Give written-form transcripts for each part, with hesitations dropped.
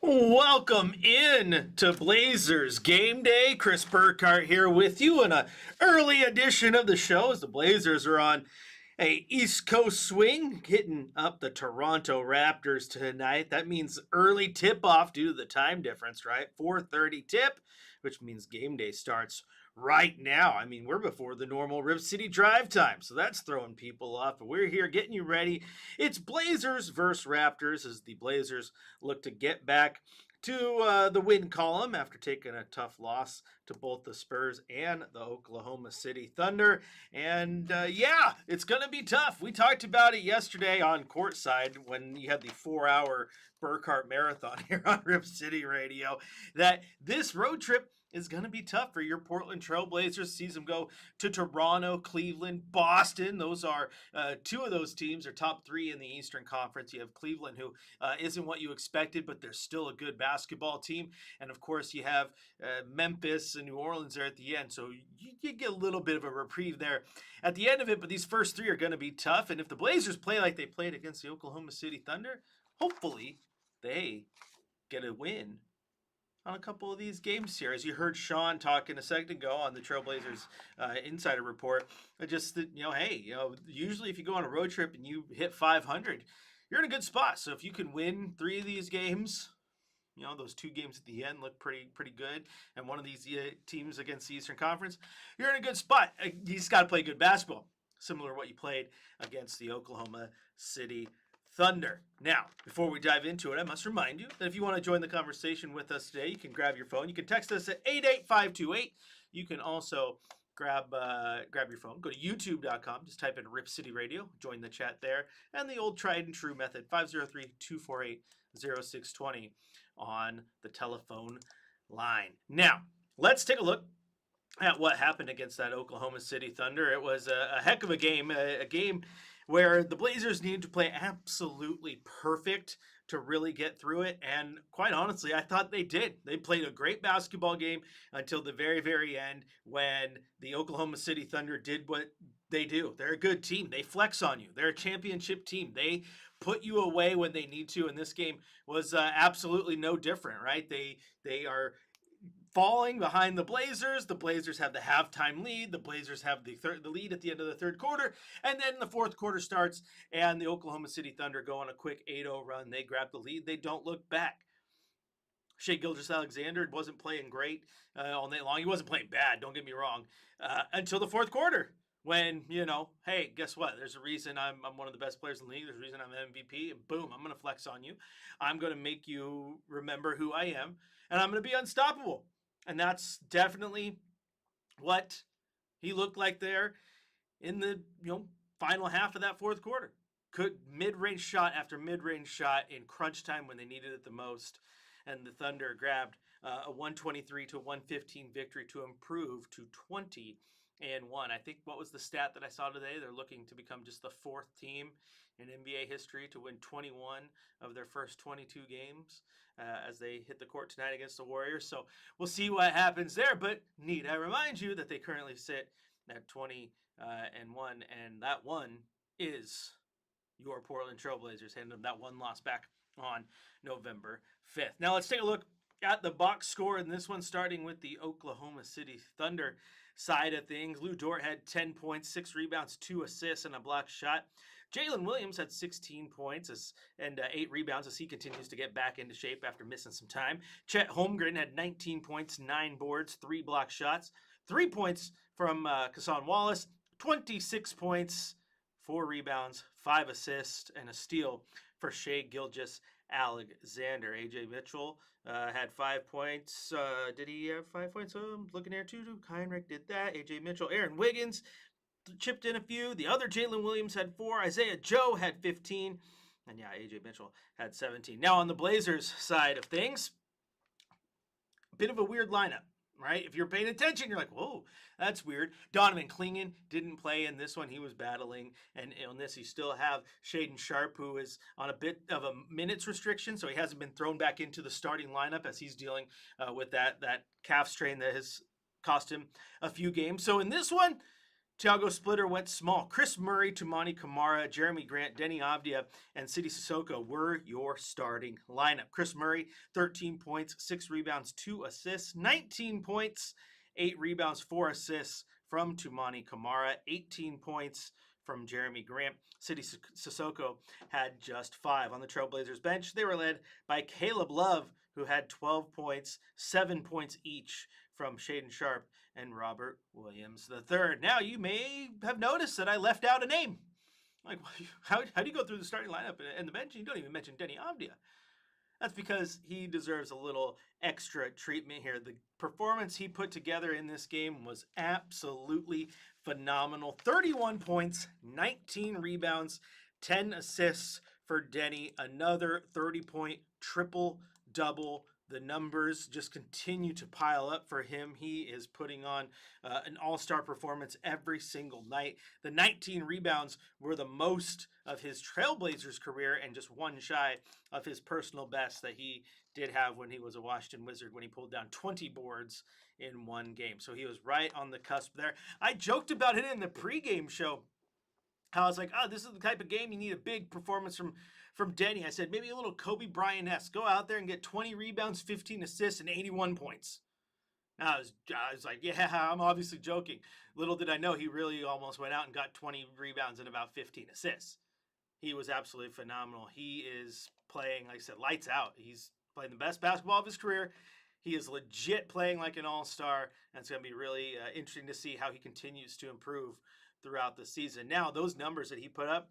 Welcome in to Blazers Game Day. Chris Burkhardt here with you in an early edition of the show as the Blazers are on a East Coast swing, hitting up the Toronto Raptors tonight. That means early tip-off due to the time difference, right? 4:30 tip, which means game day starts right now. I mean, we're before the normal Rip City drive time, so that's throwing people off. But we're here getting you ready. It's Blazers versus Raptors as the Blazers look to get back to the win column after taking a tough loss to both the Spurs and the Oklahoma City Thunder. And yeah, it's going to be tough. We talked about it yesterday on courtside when you had the 4-hour Burkhardt marathon here on Rip City Radio, that this road trip is going to be tough for your Portland Trailblazers. Sees them go to Toronto, Cleveland, Boston. Those are two of those teams are top three in the Eastern Conference. You have Cleveland, who isn't what you expected, but they're still a good basketball team. And of course, you have Memphis and New Orleans there at the end. So you get a little bit of a reprieve there at the end of it. But these first three are going to be tough. And if the Blazers play like they played against the Oklahoma City Thunder, hopefully they get a win on a couple of these games here. As you heard Sean talking a second ago on the Trailblazers Insider Report, just that, hey, usually if you go on a road trip and you hit 500, you're in a good spot. So if you can win 3 of these games, those 2 games at the end look pretty good, and one of these teams against the Eastern Conference, you're in a good spot. You just got to play good basketball, similar to what you played against the Oklahoma City Thunder. Now, before we dive into it, I must remind you that if you want to join the conversation with us today, you can grab your phone. You can text us at 88528. You can also grab your phone. Go to youtube.com. Just type in Rip City Radio. Join the chat there. And the old tried and true method, 503-248-0620 on the telephone line. Now, let's take a look at what happened against that Oklahoma City Thunder. It was a heck of a game, a game where the Blazers needed to play absolutely perfect to really get through it. And quite honestly, I thought they did. They played a great basketball game until the very, very end when the Oklahoma City Thunder did what they do. They're a good team. They flex on you. They're a championship team. They put you away when they need to. And this game was absolutely no different, right? They are falling behind the Blazers. The Blazers have the halftime lead. The Blazers have the lead at the end of the third quarter. And then the fourth quarter starts, and the Oklahoma City Thunder go on a quick 8-0 run. They grab the lead. They don't look back. Shai Gilgeous-Alexander wasn't playing great all night long. He wasn't playing bad, don't get me wrong, until the fourth quarter. When, hey, guess what? There's a reason I'm one of the best players in the league. There's a reason I'm an MVP. And boom, I'm going to flex on you. I'm going to make you remember who I am. And I'm going to be unstoppable. And that's definitely what he looked like there in the final half of that fourth quarter. Mid-range shot after mid-range shot in crunch time when they needed it the most. And the Thunder grabbed a 123-115 victory to improve to 20-1. I think what was the stat that I saw today? They're looking to become just the 4th team in NBA history to win 21 of their first 22 games as they hit the court tonight against the Warriors. So we'll see what happens there. But need I remind you that they currently sit at 20-1, and that one is your Portland Trailblazers, handing them that one loss back on November 5th. Now let's take a look at the box score in this one, starting with the Oklahoma City Thunder side of things. Lou Dort had 10 points, 6 rebounds, 2 assists, and a block shot. Jalen Williams had 16 points and 8 rebounds as he continues to get back into shape after missing some time. Chet Holmgren had 19 points, 9 boards, 3 block shots. 3 points from Cason Wallace, 26 points, 4 rebounds, 5 assists, and a steal for Shai Gilgeous-Alexander. AJ Mitchell had 5 points. Did he have 5 points? I'm looking there too. Heinrich did that. AJ Mitchell. Aaron Wiggins chipped in a few. The other Jalen Williams had 4. Isaiah Joe had 15. And yeah, AJ Mitchell had 17. Now on the Blazers side of things, a bit of a weird lineup. Right? If you're paying attention, you're like, whoa, that's weird. Donovan Clingan didn't play in this one. He was battling. And on this, you still have Shaedon Sharpe, who is on a bit of a minutes restriction. So he hasn't been thrown back into the starting lineup as he's dealing with that calf strain that has cost him a few games. So in this one, Thiago Splitter went small. Chris Murray, Tumani Kamara, Jeremy Grant, Denny Avdia, and Sidi Sissoko were your starting lineup. Chris Murray, 13 points, 6 rebounds, 2 assists, 19 points, 8 rebounds, 4 assists from Tumani Kamara, 18 points from Jeremy Grant. Sidi Sissoko had just 5. On the Trailblazers bench, they were led by Caleb Love, who had 12 points, 7 points each from Shaden Sharp and Robert Williams III. Now, you may have noticed that I left out a name. Like, how do you go through the starting lineup and the bench and you don't even mention Denny Avdia? That's because he deserves a little extra treatment here. The performance he put together in this game was absolutely phenomenal. 31 points, 19 rebounds, 10 assists for Denny. Another 30-point triple-double. The numbers just continue to pile up for him. He is putting on an all-star performance every single night. The 19 rebounds were the most of his Trailblazers career and just one shy of his personal best that he did have when he was a Washington Wizard, when he pulled down 20 boards in one game. So he was right on the cusp there. I joked about it in the pregame show. I was like, oh, this is the type of game you need a big performance from Denny. I said, maybe a little Kobe Bryant-esque. Go out there and get 20 rebounds, 15 assists, and 81 points. I was like, yeah, I'm obviously joking. Little did I know he really almost went out and got 20 rebounds and about 15 assists. He was absolutely phenomenal. He is playing, like I said, lights out. He's playing the best basketball of his career. He is legit playing like an all-star, and it's going to be really interesting to see how he continues to improve throughout the season. Now, those numbers that he put up,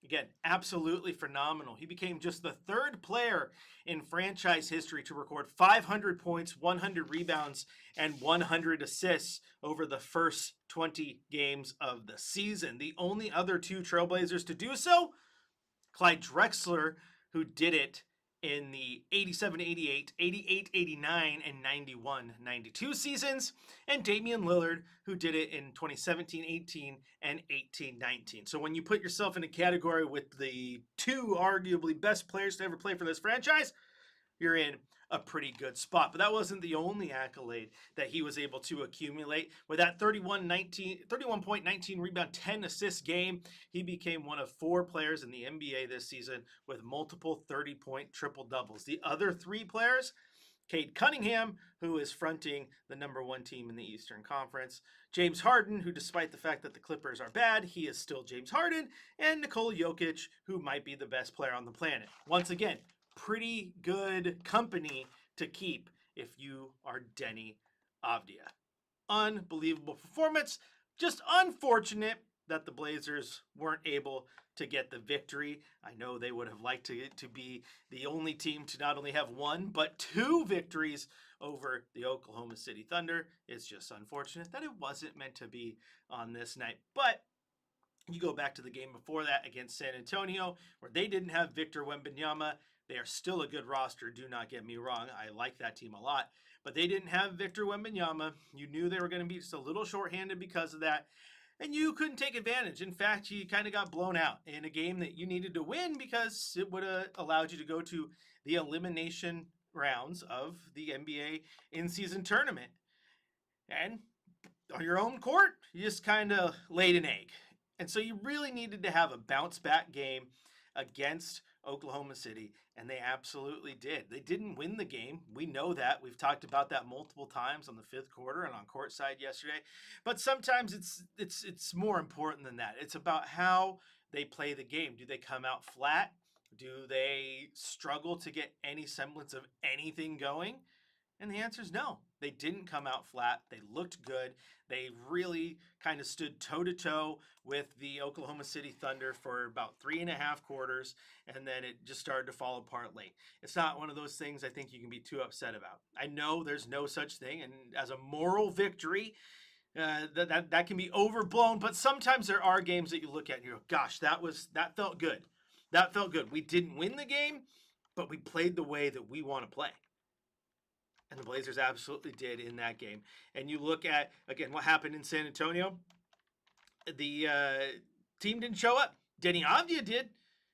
again, absolutely phenomenal. He became just the 3rd player in franchise history to record 500 points, 100 rebounds, and 100 assists over the first 20 games of the season. The only other 2 Trailblazers to do so, Clyde Drexler, who did it in the 87-88, 88-89, and 91-92 seasons, and Damian Lillard, who did it in 2017-18 and 18-19. So when you put yourself in a category with the 2 arguably best players to ever play for this franchise, you're in a pretty good spot. But that wasn't the only accolade that he was able to accumulate. With that 31-19 rebound, 10 assist game, he became one of 4 players in the NBA this season with multiple 30-point triple-doubles. The other 3 players, Cade Cunningham, who is fronting the #1 team in the Eastern Conference, James Harden, who despite the fact that the Clippers are bad, he is still James Harden, and Nikola Jokic, who might be the best player on the planet. Once again, pretty good company to keep if you are Denny Avdia. Unbelievable performance. Just unfortunate that the Blazers weren't able to get the victory. I know they would have liked to be the only team to not only have 1, but 2 victories over the Oklahoma City Thunder. It's just unfortunate that it wasn't meant to be on this night. But you go back to the game before that against San Antonio, where they didn't have Victor Wembanyama. They are still a good roster, do not get me wrong. I like that team a lot. But they didn't have Victor Wembanyama. You knew they were going to be just a little shorthanded because of that. And you couldn't take advantage. In fact, you kind of got blown out in a game that you needed to win because it would have allowed you to go to the elimination rounds of the NBA in-season tournament. And on your own court, you just kind of laid an egg. And so you really needed to have a bounce-back game against Oklahoma City, and they absolutely did. They didn't win the game. We know that. We've talked about that multiple times on the 5th quarter and on courtside yesterday. But sometimes it's more important than that. It's about how they play the game. Do they come out flat? Do they struggle to get any semblance of anything going? And the answer is no. They didn't come out flat. They looked good. They really kind of stood toe-to-toe with the Oklahoma City Thunder for about 3.5 quarters, and then it just started to fall apart late. It's not one of those things I think you can be too upset about. I know there's no such thing, and as a moral victory, that can be overblown, but sometimes there are games that you look at and you go, gosh, that felt good. That felt good. We didn't win the game, but we played the way that we want to play. And the Blazers absolutely did in that game. And you look at, again, what happened in San Antonio. The team didn't show up. Denny Avdia did.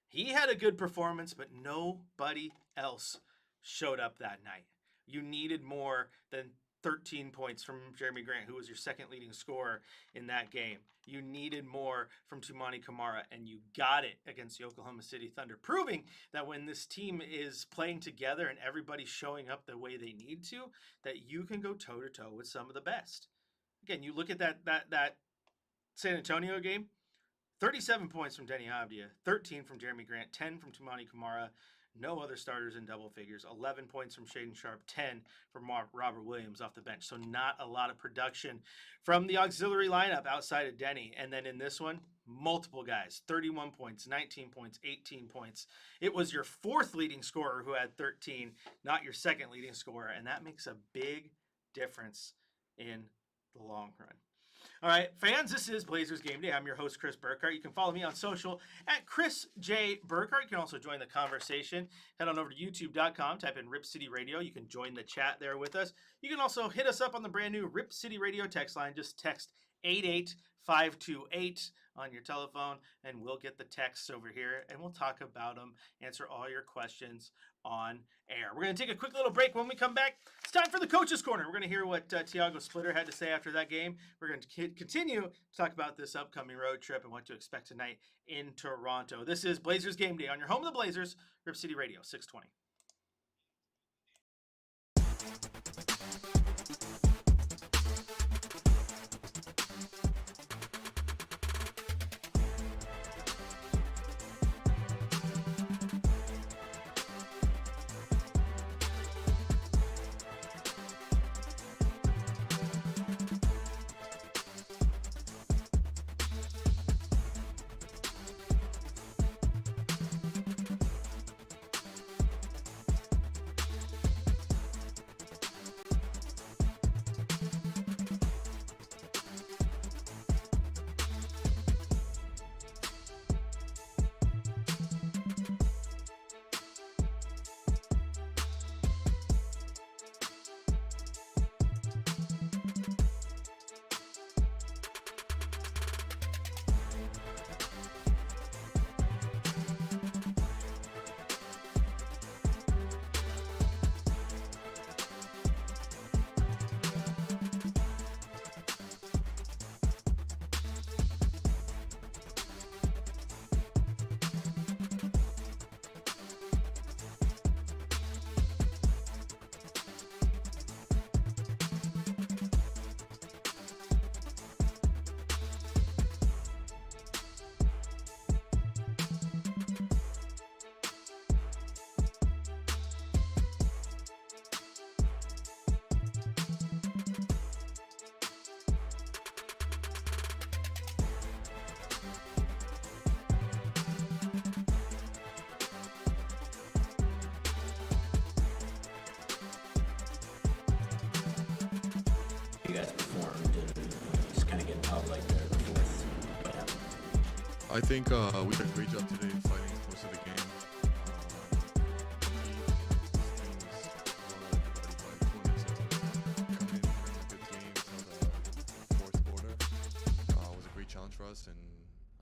He had a good performance, but nobody else showed up that night. You needed more than 13 points from Jeremy Grant, who was your second leading scorer in that game. You needed more from Toumani Camara, and you got it against the Oklahoma City Thunder, proving that when this team is playing together and everybody's showing up the way they need to, that you can go toe-to-toe with some of the best. Again, you look at that San Antonio game, 37 points from Denny Avdia, 13 from Jeremy Grant, 10 from Toumani Camara, no other starters in double figures, 11 points from Shaden Sharp, 10 from Robert Williams off the bench. So not a lot of production from the auxiliary lineup outside of Denny. And then in this one, multiple guys, 31 points, 19 points, 18 points. It was your fourth leading scorer who had 13, not your second leading scorer. And that makes a big difference in the long run. All right, fans, this is Blazers Game Day. I'm your host, Chris Burkhardt. You can follow me on social at Chris J. Burkhardt. You can also join the conversation. Head on over to youtube.com, type in Rip City Radio. You can join the chat there with us. You can also hit us up on the brand new Rip City Radio text line. Just text 88528 on your telephone, and we'll get the texts over here, and we'll talk about them, answer all your questions on air. We're going to take a quick little break. When we come back, it's time for the Coach's Corner. We're going to hear what Tiago Splitter had to say after that game. We're going to continue to talk about this upcoming road trip and what to expect tonight in Toronto. This is Blazers Game Day on your home of the Blazers, Rip City Radio, 620. You guys performed and just kind of getting out like there in the fourth. What happened? I think we did a great job today fighting most of the game. Was a great challenge for us, and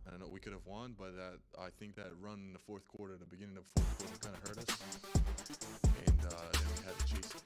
I don't know, we could have won, but I think that run in the fourth quarter, the beginning of the fourth quarter, kind of hurt us, and then we had to chase it.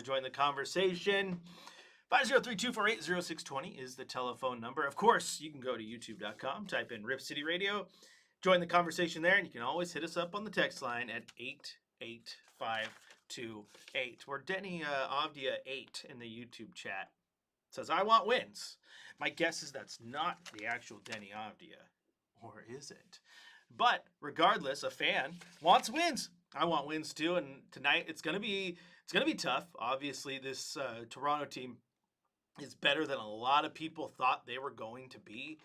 Join the conversation. 503-248-0620 is the telephone number. Of course, you can go to youtube.com, type in Rip City Radio, join the conversation there, and you can always hit us up on the text line at 88528. We're Denny Avdia 8 in the YouTube chat. Says, I want wins. My guess is that's not the actual Denny Avdia. Or is it? But regardless, a fan wants wins. I want wins too, and tonight it's gonna be tough. Obviously, this Toronto team is better than a lot of people thought they were going to be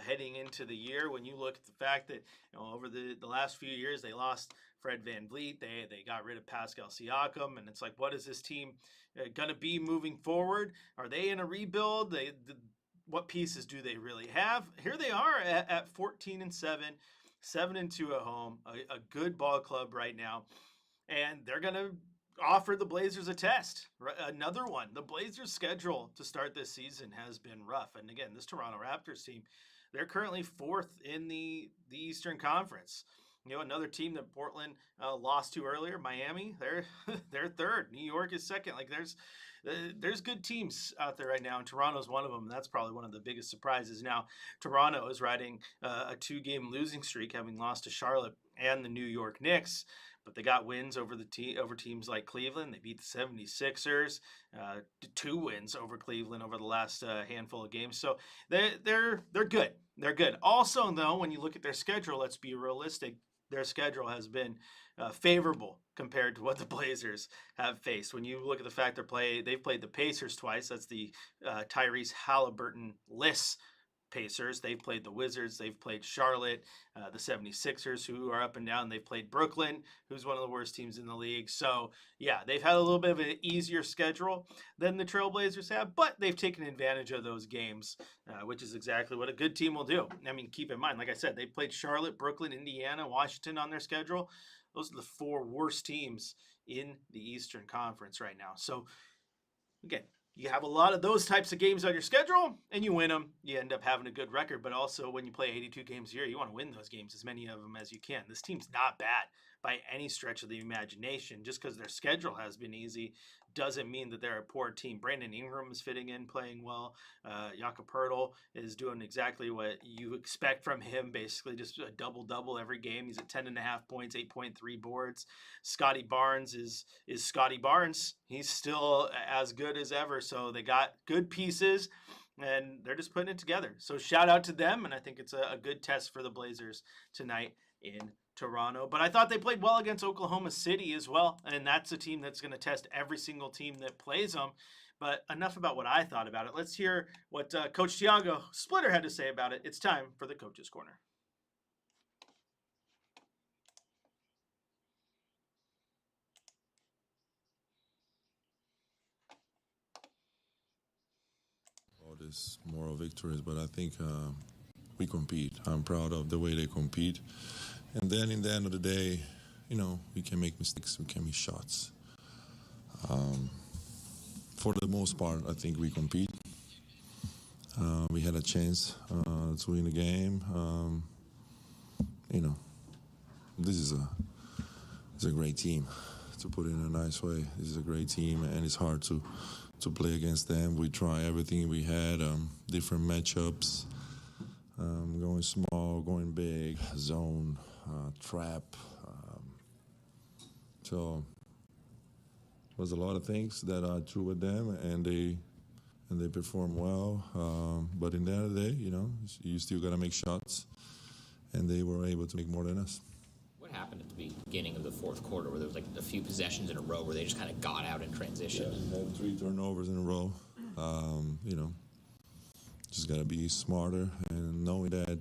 heading into the year. When you look at the fact that over the last few years they lost Fred VanVleet, they got rid of Pascal Siakam, and it's like, what is this team going to be moving forward? Are they in a rebuild? What pieces do they really have? Here they are at 14-7, 7-2 at home, a good ball club right now, and they're going to offer the Blazers a test. Another one. The Blazers' schedule to start this season has been rough. And again, this Toronto Raptors team, they're currently 4th in the Eastern Conference. Another team that Portland lost to earlier, Miami, they're 3rd. New York is 2nd. Like there's good teams out there right now, and Toronto's one of them. That's probably one of the biggest surprises. Now, Toronto is riding a 2-game losing streak, having lost to Charlotte and the New York Knicks. But they got wins over teams like Cleveland. They beat the 76ers, 2 wins over Cleveland over the last handful of games. So they're good. They're good. Also, though, when you look at their schedule, let's be realistic. Their schedule has been favorable compared to what the Blazers have faced. When you look at the fact they've played the Pacers twice. That's the Tyrese Halliburton-less Pacers. They've played the Wizards. They've played Charlotte, the 76ers, who are up and down. They've played Brooklyn, who's one of the worst teams in the league. So, yeah, they've had a little bit of an easier schedule than the Trailblazers have, but they've taken advantage of those games, which is exactly what a good team will do. I mean, keep in mind, like I said, they've played Charlotte, Brooklyn, Indiana, Washington on their schedule. Those are the 4 worst teams in the Eastern Conference right now. So, again, you have a lot of those types of games on your schedule, and you win them. You end up having a good record. But also, when you play 82 games a year, you want to win those games, as many of them as you can. This team's not bad by any stretch of the imagination. Just because their schedule has been easy doesn't mean that they're a poor team. Brandon Ingram is fitting in, playing well. Jakob Poeltl is doing exactly what you expect from him, basically just a double-double every game. He's at 10.5 points, 8.3 boards. Scotty Barnes is Scotty Barnes. He's still as good as ever. So they got good pieces, and they're just putting it together. So shout out to them, and I think it's a good test for the Blazers tonight in Toronto. But I thought they played well against Oklahoma City as well, and that's a team that's going to test every single team that plays them. But enough about what I thought about it. Let's hear what Coach Tiago Splitter had to say about it. It's time for the Coach's Corner. All this moral victories, but I think we compete. I'm proud of the way they compete. And then in the end of the day, we can make mistakes, we can miss shots. For the most part, I think we compete. We had a chance to win the game. This is a great team, to put it in a nice way. This is a great team, and it's hard to play against them. We try everything we had, different matchups, going small, going big, zone, trap. So was a lot of things that I threw with them, and they performed well. But in the end of the day, you still got to make shots, and they were able to make more than us. What happened at the beginning of the 4th quarter where there was like a few possessions in a row where they just kind of got out in transition? Yeah, had 3 turnovers in a row. Just got to be smarter and knowing that,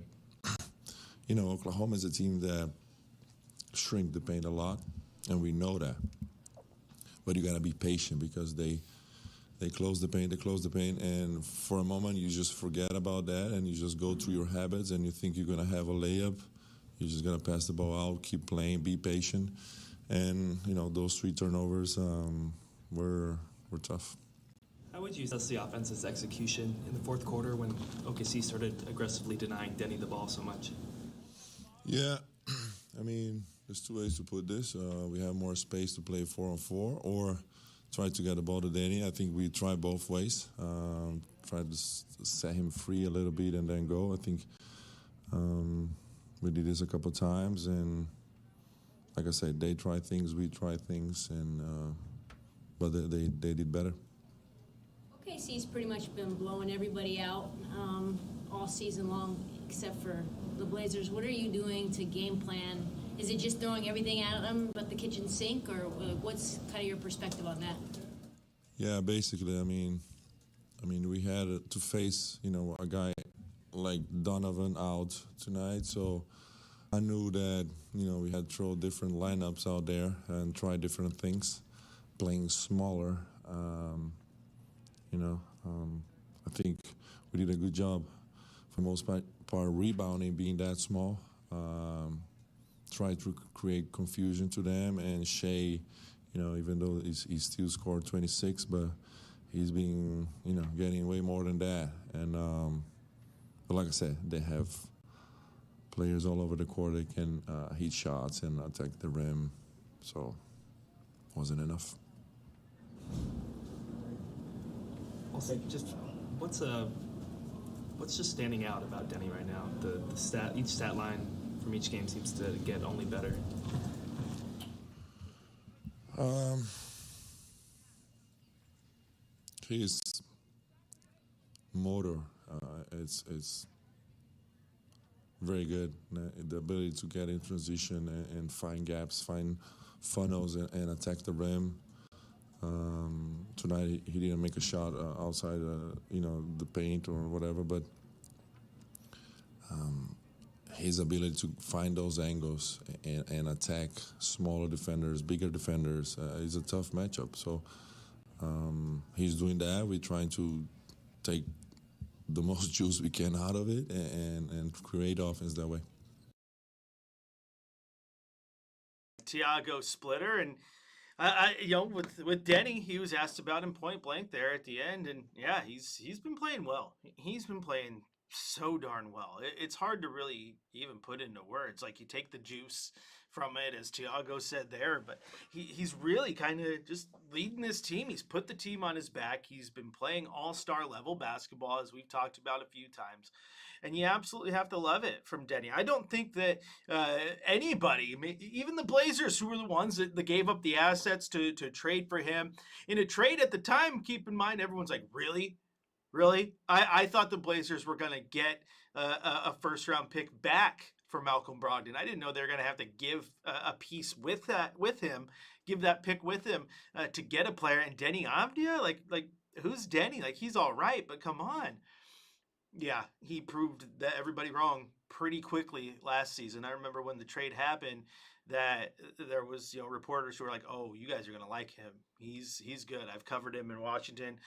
Oklahoma is a team that shrink the paint a lot, and we know that. But you got to be patient because they close the paint, and for a moment you just forget about that and you just go through your habits and you think you're going to have a layup. You're just going to pass the ball out, keep playing, be patient. And, those 3 turnovers were tough. How would you assess the offense's execution in the 4th quarter when OKC started aggressively denying Denny the ball so much? Yeah, there's 2 ways to put this. We have more space to play 4-on-4 or try to get the ball to Danny. I think we try both ways. Try to set him free a little bit and then go. I think we did this a couple of times, and like I said, they try things, we try things, and but they did better. OKC's pretty much been blowing everybody out all season long, except for the Blazers. What are you doing to game plan? Is it just throwing everything at them but the kitchen sink, or what's kind of your perspective on that? Yeah, basically, I mean, we had to face, a guy like Donovan out tonight, so I knew that, we had to throw different lineups out there and try different things, playing smaller. I think we did a good job for the most part rebounding, being that small. Try to create confusion to them, and Shea, even though he still scored 26, but he's been, getting way more than that. And but like I said, they have players all over the court that can hit shots and attack the rim, so wasn't enough. Also, what's just standing out about Denny right now? Each stat line from each game seems to get only better. His motor, it's very good. The ability to get in transition and find gaps, find funnels, and attack the rim. Tonight he didn't make a shot outside, the paint or whatever, but his ability to find those angles and attack smaller defenders, bigger defenders, is a tough matchup. So he's doing that. We're trying to take the most juice we can out of it and create offense that way. Tiago splitter, and with Denny, he was asked about him point blank there at the end, and yeah, he's been playing well. He's been playing so darn well. It's hard to really even put into words. Like, you take the juice from it, as Tiago said there, but he's really kind of just leading this team. He's put the team on his back. He's been playing all-star level basketball, as we've talked about a few times. And you absolutely have to love it from Denny. I don't think that anybody, even the Blazers, who were the ones that gave up the assets to trade for him, in a trade at the time, keep in mind, everyone's like, really? Really? I thought the Blazers were going to get a first-round pick back for Malcolm Brogdon. I didn't know they were going to have to give a piece with him, give that pick with him to get a player. And Denny Avdia, like who's Denny? Like, he's all right, but come on. Yeah, he proved that everybody wrong pretty quickly last season. I remember when the trade happened that there was, reporters who were like, "Oh, you guys are going to like him. He's good. I've covered him in Washington.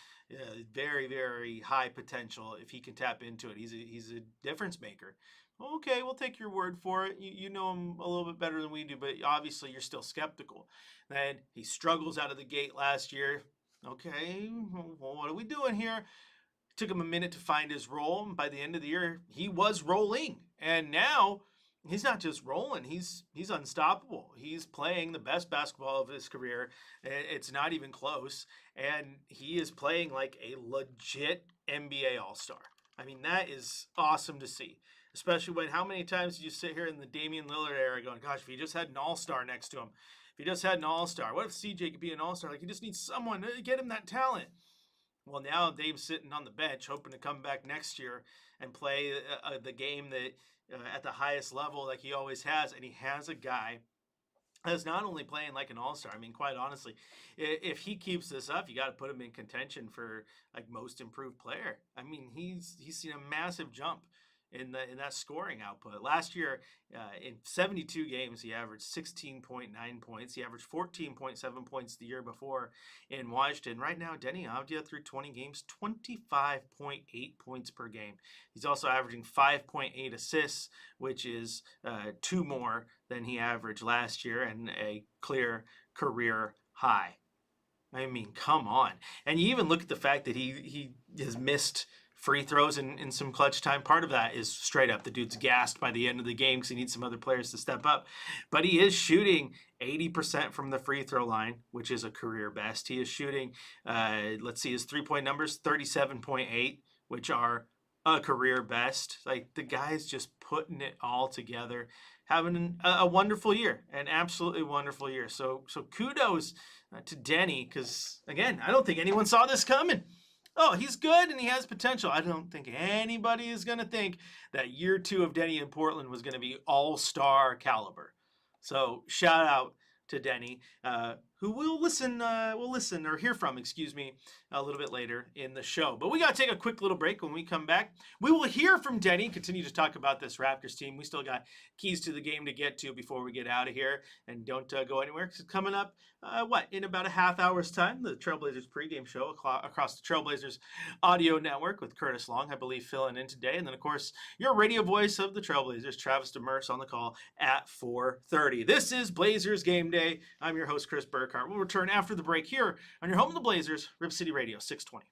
Very, very high potential if he can tap into it. He's a difference maker." Okay, we'll take your word for it. You know him a little bit better than we do, but obviously you're still skeptical. Then he struggles out of the gate last year. Okay, well, what are we doing here? Took him a minute to find his role, and by the end of the year, he was rolling. And now he's not just rolling, he's unstoppable. He's playing the best basketball of his career. It's not even close. And he is playing like a legit NBA All-Star. I mean, that is awesome to see. Especially when, how many times did you sit here in the Damian Lillard era going, gosh, if he just had an All-Star next to him, if he just had an All-Star, what if CJ could be an All-Star? Like, he just needs someone to get him that talent. Well, now Dave's sitting on the bench, hoping to come back next year and play the game that at the highest level like he always has. And he has a guy that's not only playing like an all-star. I mean, quite honestly, if he keeps this up, you got to put him in contention for like most improved player. I mean, he's seen a massive jump in that scoring output. Last year, in 72 games, he averaged 16.9 points. He averaged 14.7 points the year before in Washington. Right now, Denny Avdia, through 20 games, 25.8 points per game. He's also averaging 5.8 assists, which is 2 more than he averaged last year, and a clear career high. I mean, come on. And you even look at the fact that he has missed free throws in some clutch time. Part of that is straight up the dude's gassed by the end of the game because he needs some other players to step up. But he is shooting 80% from the free throw line, which is a career best. He is shooting, let's see, his 3-point numbers, 37.8, which are a career best. Like, the guy's just putting it all together, having a wonderful year, an absolutely wonderful year. So kudos to Denny, because, again, I don't think anyone saw this coming. Oh, he's good and he has potential. I don't think anybody is going to think that year 2 of Denny in Portland was going to be all-star caliber. So shout out to Denny, who we'll listen or hear from, a little bit later in the show. But we got to take a quick little break. When we come back, we will hear from Denny, continue to talk about this Raptors team. We still got keys to the game to get to before we get out of here. And don't go anywhere, because it's coming up, in about a half hour's time, the Trailblazers pregame show across the Trailblazers audio network with Curtis Long, I believe, filling in today. And then, of course, your radio voice of the Trailblazers, Travis Demers, on the call at 4:30. This is Blazers Game Day. I'm your host, Chris Burkhardt. We'll return after the break here on your home of the Blazers, Rip City Radio 620.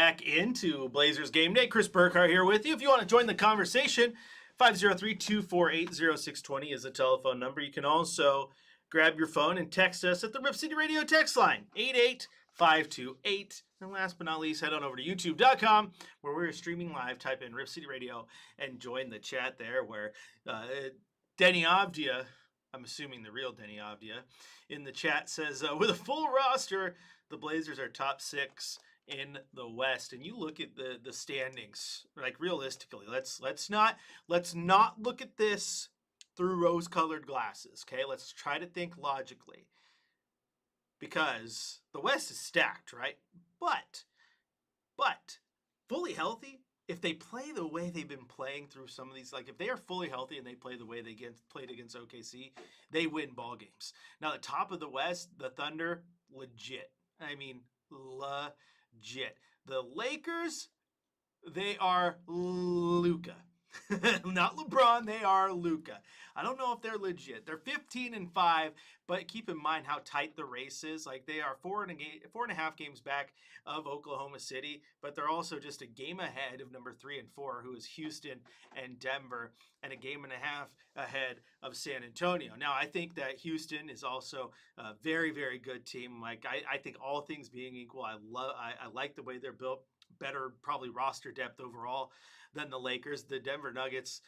back into Blazers Game Day. Chris Burkhardt here with you. If you want to join the conversation, 503-248-0620 is the telephone number. You can also grab your phone and text us at the Rip City Radio text line, 88528. And last but not least, head on over to youtube.com where we're streaming live. Type in Rip City Radio and join the chat there where Denny Avdia, I'm assuming the real Denny Avdia, in the chat says, with a full roster, the Blazers are top 6 in the West. And you look at the standings, like realistically, let's not look at this through rose-colored glasses, okay? Let's try to think logically. Because the West is stacked, right? But fully healthy, if they play the way they've been playing through some of these, like if they are fully healthy and they play the way they played against OKC, they win ball games. Now, the top of the West, the Thunder, legit. I mean, legit. The Lakers, they are Luka. Not LeBron, they are Luka. I don't know if they're legit. They're 15-5, but keep in mind how tight the race is. Like they are 4.5 games back of Oklahoma City, but they're also just a game ahead of number 3 and 4, who is Houston and Denver, and a game and a half ahead of San Antonio. Now, I think that Houston is also a very, very good team. Like I think all things being equal, I like the way they're built. Better probably roster depth overall than the Lakers. The Denver Nuggets,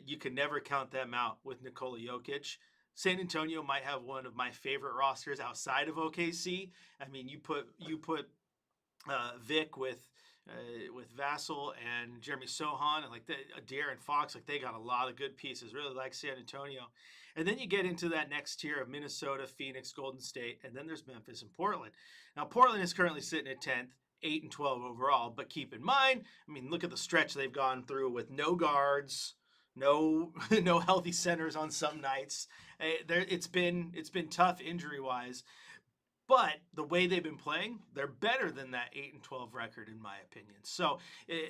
you can never count them out with Nikola Jokic. San Antonio might have one of my favorite rosters outside of OKC. I mean, you put Vic with Vassell and Jeremy Sohan and like De'Aaron Fox, like they got a lot of good pieces. Really like San Antonio. And then you get into that next tier of Minnesota, Phoenix, Golden State, and then there's Memphis and Portland. Now, Portland is currently sitting at 10th. 8-12 overall, but keep in mind, I mean, look at the stretch they've gone through with no guards, no healthy centers on some nights. It's been tough injury wise, but the way they've been playing, they're better than that 8-12 record in my opinion. So,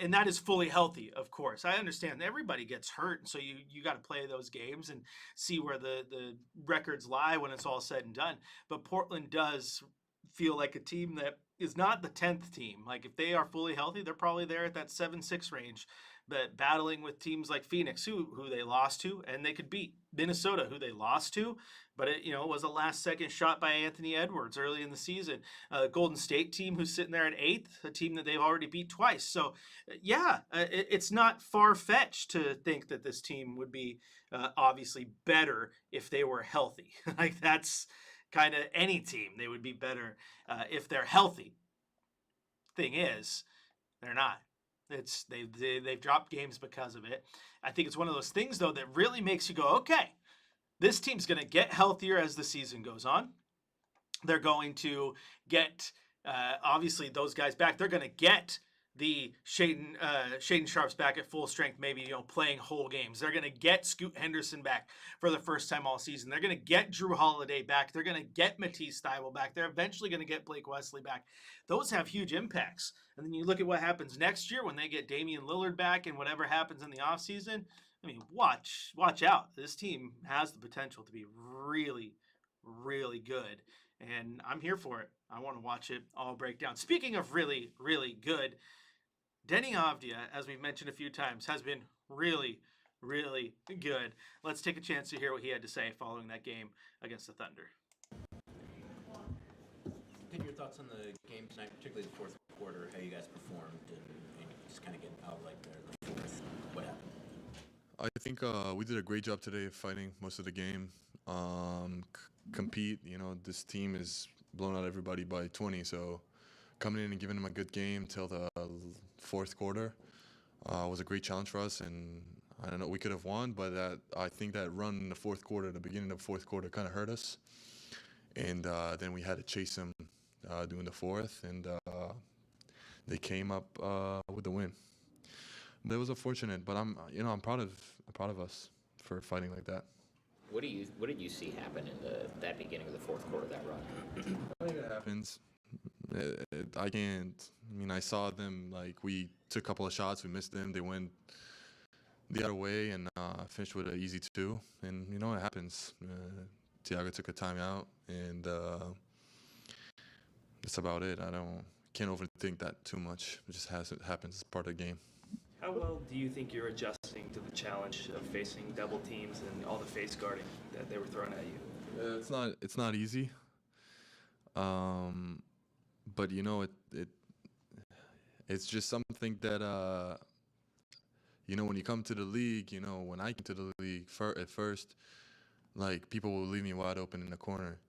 and that is fully healthy, of course. I understand everybody gets hurt, and so you got to play those games and see where the records lie when it's all said and done. But Portland does feel like a team that is not the 10th team. Like if they are fully healthy, they're probably there at that 7-6 range, but battling with teams like Phoenix, who they lost to, and they could beat Minnesota, who they lost to, but it was a last-second shot by Anthony Edwards early in the season. Golden State team who's sitting there at 8th, a team that they've already beat twice. So, it's not far-fetched to think that this team would be obviously better if they were healthy. Like that's kind of any team, they would be better if they're healthy. Thing is, they're not. They've dropped games because of it. I think it's one of those things though that really makes you go, okay, this team's going to get healthier as the season goes on. They're going to get obviously those guys back. They're going to get the Shaden Sharp's back at full strength, maybe playing whole games. They're going to get Scoot Henderson back for the first time all season. They're going to get Drew Holiday back. They're going to get Matisse Thybulle back. They're eventually going to get Blake Wesley back. Those have huge impacts. And then you look at what happens next year when they get Damian Lillard back and whatever happens in the offseason. I mean, watch out. This team has the potential to be really, really good. And I'm here for it. I want to watch it all break down. Speaking of really, really good, Denny Avdia, as we've mentioned a few times, has been really, really good. Let's take a chance to hear what he had to say following that game against the Thunder. Get your thoughts on the game tonight, particularly the fourth quarter, how you guys performed, and just kind of getting out like there in the fourth. What happened? I think we did a great job today of fighting most of the game. Compete, this team is blowing out everybody by 20, so coming in and giving them a good game till the fourth quarter was a great challenge for us, and I don't know, we could have won, but I think that run in the fourth quarter, the beginning of the fourth quarter, kind of hurt us, and then we had to chase them during the fourth, and they came up with the win. But it was unfortunate, but I'm proud of us for fighting like that. What did you see happen in that beginning of the fourth quarter, that run? I think it happens. I saw them, like, we took a couple of shots, we missed them, they went the other way, and finished with an easy 2. And, it happens. Thiago took a timeout, and that's about it. can't overthink that too much. It just happens. It's part of the game. How well do you think you're adjusting to the challenge of facing double teams and all the face guarding that they were throwing at you? It's not easy. But you know, it's just something that you know, when you come to the league, you know, when I came to the league at first, like, people will leave me wide open in the corner,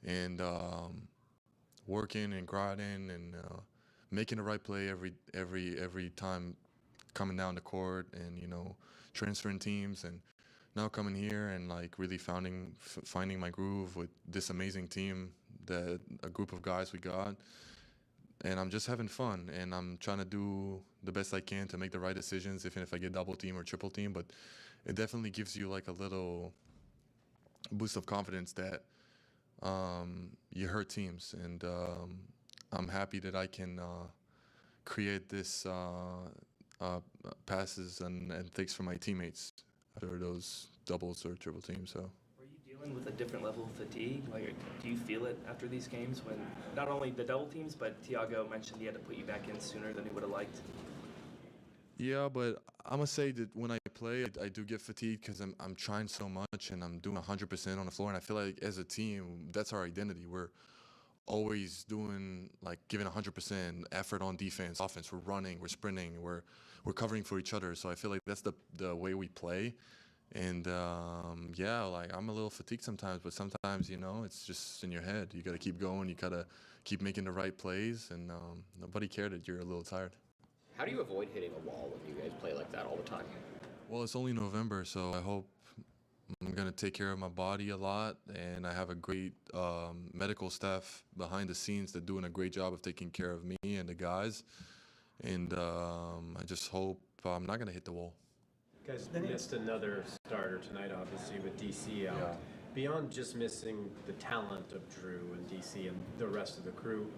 and working and grinding and making the right play every time, coming down the court, and, you know, transferring teams, and now coming here and, like, really finding my groove with this amazing team, a group of guys we got. And I'm just having fun, and I'm trying to do the best I can to make the right decisions, even if I get double team or triple team. But it definitely gives you, like, a little boost of confidence that you hurt teams. And I'm happy that I can create this passes and things for my teammates after those doubles or triple teams. So. Were you dealing with a different level of fatigue? Like, do you feel it after these games when not only the double teams, but Thiago mentioned he had to put you back in sooner than he would have liked? Yeah, but I'm gonna say that when I play, I do get fatigued because I'm trying so much and I'm doing 100% on the floor, and I feel like as a team, that's our identity. We're always doing, like, giving 100% effort on defense, offense. We're running, we're sprinting, we're covering for each other. So I feel like that's the way we play. And yeah, like, I'm a little fatigued sometimes, but sometimes, you know, it's just in your head. You got to keep going. You got to keep making the right plays, and nobody cared that you're a little tired. How do you avoid hitting a wall when you guys play like that all the time? Well, it's only November, so I hope I'm going to take care of my body a lot, and I have a great medical staff behind the scenes that doing a great job of taking care of me and the guys. And I just hope I'm not going to hit the wall. Guys, missed another starter tonight, obviously, with DC out. Yeah. Beyond just missing the talent of Drew and DC and the rest of the crew,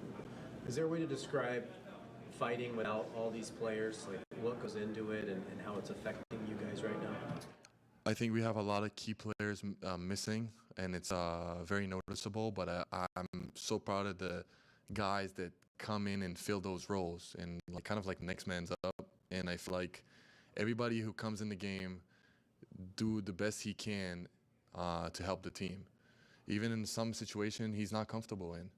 is there a way to describe fighting without all these players, like what goes into it and how it's affecting you guys right now? I think we have a lot of key players missing, and it's very noticeable, but I'm so proud of the guys that come in and fill those roles and, like, kind of like next man's up. And I feel like everybody who comes in the game do the best he can to help the team, even in some situation he's not comfortable in.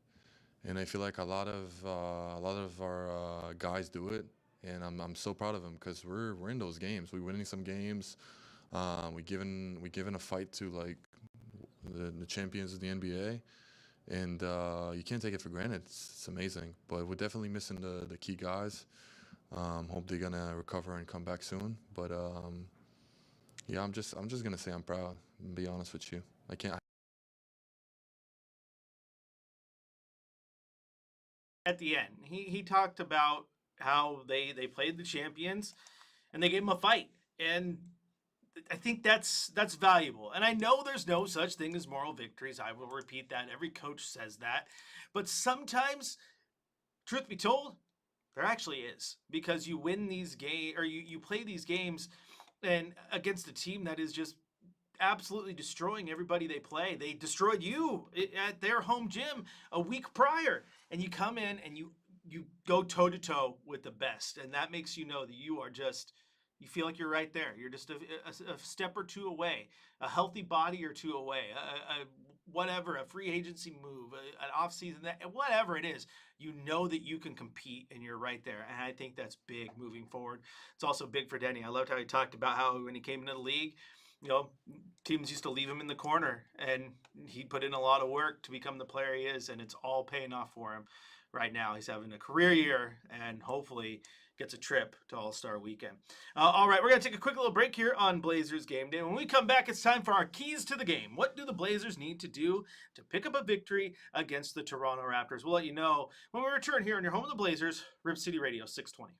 And I feel like a lot of our guys do it, and I'm so proud of them because we're in those games. We're winning some games. We given a fight to, like, the champions of the NBA, and you can't take it for granted. It's amazing, but we're definitely missing the key guys. Hope they're gonna recover and come back soon. But yeah, I'm just gonna say I'm proud. And be honest with you, I can't. At the end, he talked about how they played the champions and they gave him a fight, and I think that's valuable. And I know there's no such thing as moral victories. I will repeat that. Every coach says that. But sometimes, truth be told, there actually is, because you win these games, or you play these games and against a team that is just absolutely destroying everybody they play. They destroyed you at their home gym a week prior, and you come in and you go toe to toe with the best, and that makes you know that you feel like you're right there. You're just a step or two away, a healthy body or two away, a free agency move, an offseason, whatever it is, you know that you can compete and you're right there. And I think that's big moving forward. It's also big for Denny. I loved how he talked about how when he came into the league, you know, teams used to leave him in the corner, and he put in a lot of work to become the player he is, and it's all paying off for him right now. He's having a career year and hopefully gets a trip to All-Star Weekend. All right, we're going to take a quick little break here on Blazers Game Day. When we come back, it's time for our keys to the game. What do the Blazers need to do to pick up a victory against the Toronto Raptors? We'll let you know when we return here on your home of the Blazers, Rip City Radio 620.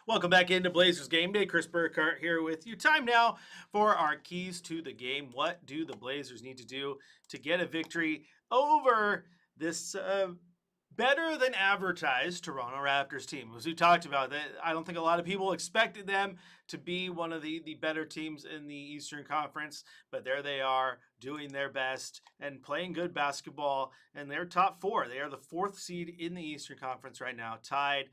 Welcome back into Blazers Game Day. Chris Burkhardt here with you. Time now for our keys to the game. What do the Blazers need to do to get a victory over this better than advertised Toronto Raptors team? As we talked about, I don't think a lot of people expected them to be one of the better teams in the Eastern Conference, but there they are doing their best and playing good basketball, and they're top four. They are the 4th seed in the Eastern Conference right now, tied,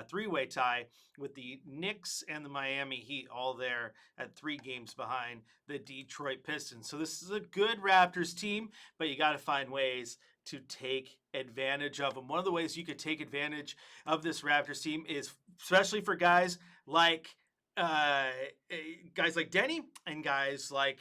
three-way tie with the Knicks and the Miami Heat, all there at 3 games behind the Detroit Pistons. So this is a good Raptors team, but you got to find ways to take advantage of them. One of the ways you could take advantage of this Raptors team is, especially for guys like Denny and guys like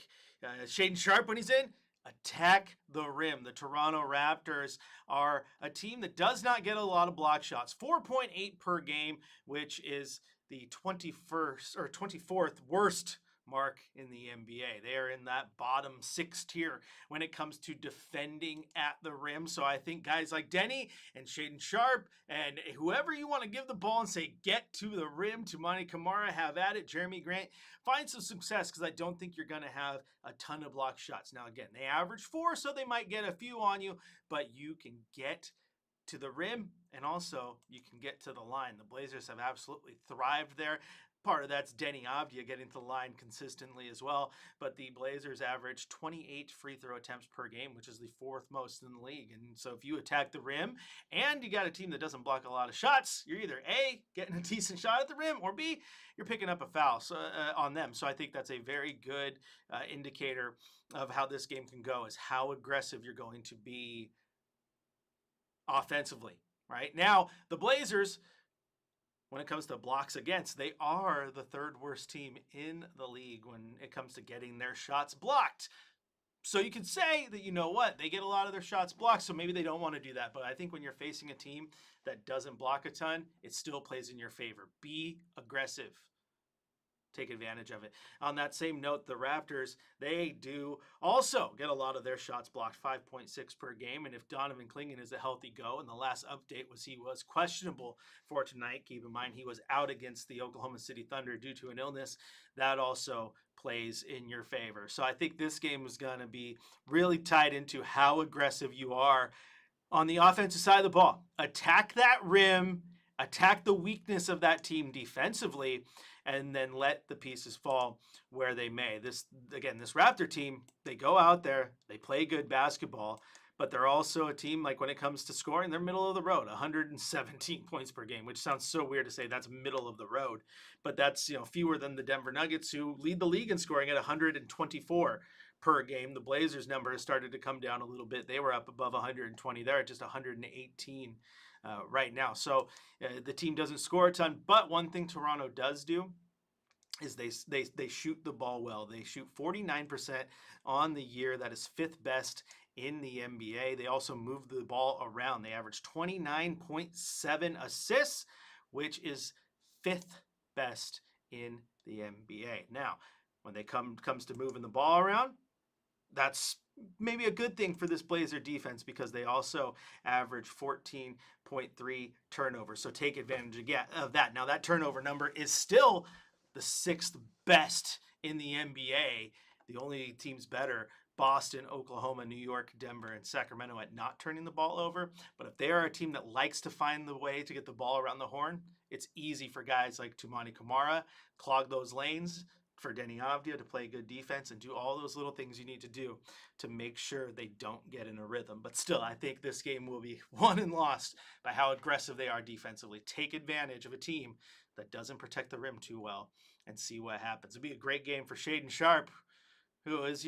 Shaden Sharp when he's in, attack the rim. The Toronto Raptors are a team that does not get a lot of block shots. 4.8 per game, which is the 21st or 24th worst mark in the NBA. They are in that bottom 6 tier when it comes to defending at the rim. So I think guys like Denny and Shaden Sharp and whoever you want to give the ball and say, get to the rim, Toumani Camara, have at it, Jeremy Grant, find some success, because I don't think you're going to have a ton of block shots. Now, again, they average 4, so they might get a few on you, but you can get to the rim and also you can get to the line. The Blazers have absolutely thrived there. Part of that's Denny Avdia getting to the line consistently as well. But the Blazers average 28 free throw attempts per game, which is the 4th most in the league. And so if you attack the rim and you got a team that doesn't block a lot of shots, you're either A, getting a decent shot at the rim, or B, you're picking up a foul on them. So I think that's a very good indicator of how this game can go, is how aggressive you're going to be offensively. Right now, the Blazers, when it comes to blocks against, they are the 3rd worst team in the league when it comes to getting their shots blocked. So you could say that, you know what, they get a lot of their shots blocked, so maybe they don't want to do that. But I think when you're facing a team that doesn't block a ton, it still plays in your favor. Be aggressive. Take advantage of it. On that same note, the Raptors, they do also get a lot of their shots blocked, 5.6 per game. And if Donovan Clingan is a healthy go, and the last update was he was questionable for tonight, keep in mind he was out against the Oklahoma City Thunder due to an illness, that also plays in your favor. So I think this game is going to be really tied into how aggressive you are on the offensive side of the ball. Attack that rim, attack the weakness of that team defensively, and then let the pieces fall where they may. This Raptor team, they go out there, they play good basketball, but they're also a team, like when it comes to scoring, they're middle of the road, 117 points per game, which sounds so weird to say that's middle of the road, but that's, fewer than the Denver Nuggets, who lead the league in scoring at 124 per game. The Blazers number has started to come down a little bit. They were up above 120. They're at just 118 right now. So the team doesn't score a ton, but one thing Toronto does do is they shoot the ball well. They shoot 49% on the year. That is 5th best in the NBA. They also move the ball around. They average 29.7 assists, which is 5th best in the NBA. Now, when they comes to moving the ball around, that's maybe a good thing for this Blazer defense, because they also average 14.3 turnovers. So take advantage again of that. Now, that turnover number is still the 6th best in the NBA. The only teams better, Boston, Oklahoma, New York, Denver, and Sacramento, at not turning the ball over. But if they are a team that likes to find the way to get the ball around the horn, it's easy for guys like Toumani Camara, clog those lanes, for Denny Avdia to play good defense and do all those little things you need to do to make sure they don't get in a rhythm. But still, I think this game will be won and lost by how aggressive they are defensively. Take advantage of a team that doesn't protect the rim too well and see what happens. It'll be a great game for Shaden Sharp, who is,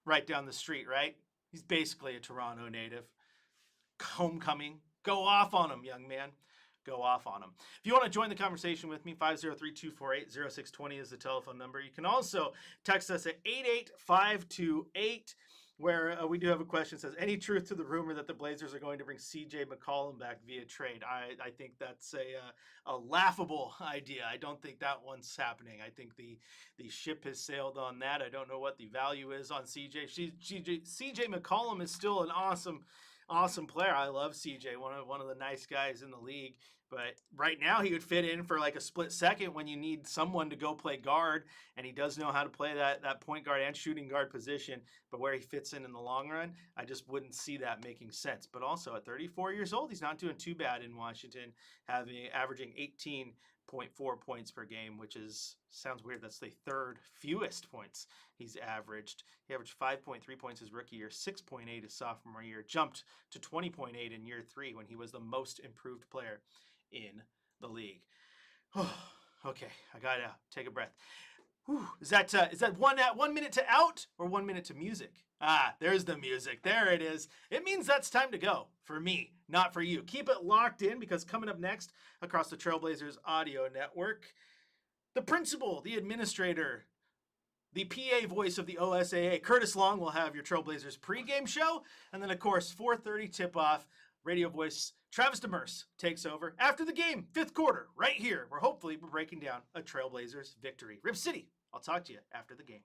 right down the street, right? He's basically a Toronto native. Homecoming. Go off on him, young man. Go off on them. If you want to join the conversation with me, 503-248-0620 is the telephone number. You can also text us at 88528, where we do have a question that says, any truth to the rumor that the Blazers are going to bring CJ McCollum back via trade? I think that's a laughable idea. I don't think that one's happening. I think the ship has sailed on that. I don't know what the value is on CJ. CJ McCollum is still an awesome player. I love CJ, one of the nice guys in the league, But right now he would fit in for like a split second when you need someone to go play guard, and he does know how to play that point guard and shooting guard position. But where he fits in the long run, I just wouldn't see that making sense. But also at 34 years old, he's not doing too bad in Washington, averaging 18.4 points per game, which sounds weird. That's the third fewest points he's averaged. He averaged 5.3 points his rookie year, 6.8 his sophomore year, jumped to 20.8 in year 3 when he was the most improved player in the league. Okay, I gotta take a breath. Whew. Is that 1 minute to out or 1 minute to music? Ah, there's the music. There it is. It means that's time to go for me, not for you. Keep it locked in, because coming up next across the Trailblazers audio network, the principal, the administrator, the PA voice of the OSAA, Curtis Long, will have your Trailblazers pregame show. And then, of course, 4:30 tip-off, radio voice Travis Demers takes over after the game, 5th quarter, right here, where hopefully we're breaking down a Trailblazers victory. Rip City, I'll talk to you after the game.